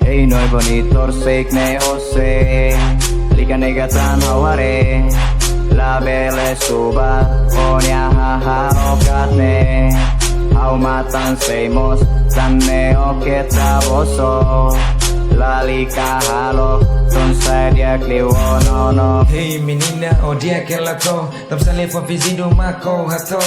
Hey noi bonitor seik ne ose Lika negatan haware La belle suba Onya haharokat ne Hau matan seimos Tanne oketa boso Lalika halo Ton sedia kliwo no no. Hey menina, odia que la co Tam sale fa fizido mako hato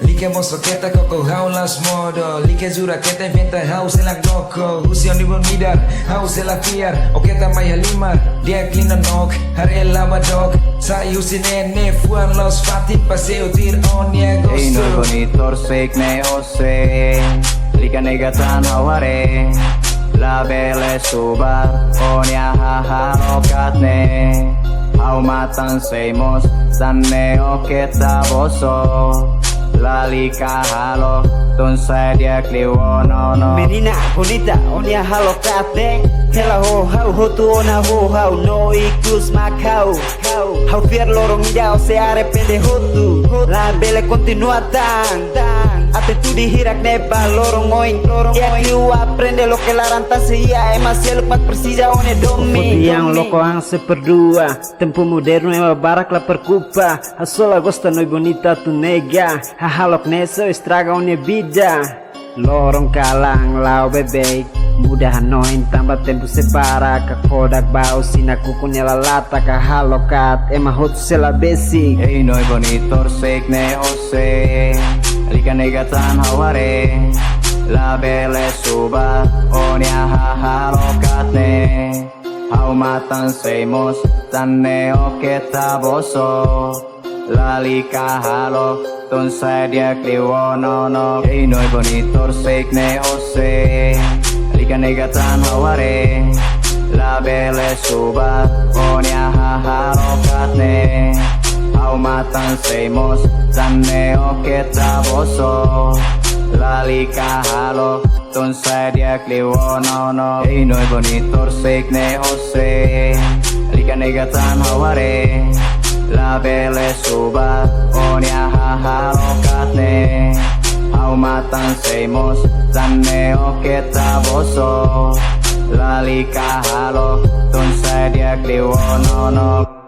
Like moso keta koko hau las modo Like zura keta inventa hau se la gloko Usion di bonida hau se la fiar O keta maya limar dia klina nok Har el dog Sa usine ne fuan los fati paseo tir on ya gosto. Hey noi bonitor seik ne ose Lika negatan haware La belle suba Onya haharokat ne Hau matan seimos Tanne oketa boso Lalika halo Ton sedia kliwo no no. Menina bonita, onia halo kate Hela ho hau hotu ona ho hau No ikus macau Hau fier lorong ya o se arrepende hotu La belle continua tan Atitude hirak neba lorong oing Ya kiu aprende lo que la ranta seia Demasiado más precisa one domi Yang loco ang se perdua Tempo moderno ema barak la percupa A sola gosta noi bonita tu nega Hahalok neso estraga one vida Lorong kalang lau bebek Mudahan noin tambah tempo separa Kakodak bau sina kukunya lalata Kahalokat ema hotu sela basic. Hey noi bonitor seik ne ose Lika negatan haware La belle suba Onya haharokat ne Hau matan seimos Tanne oketa boso Lalika halo Ton sedia kliwo no no. Hey noi bonitor seik ne ose Lika negatan haware La belle suba Onya haharokat ne Hau matan seimos Tanne oketa boso Lalika halo Ton sedia kliwo no no. Hey noi bonitor seik ne ose Lika negatan haware La belle suba Onya haharokat ne Hau matan seimos Tanne oketa boso Lalika halo Ton sedia kliwo no no.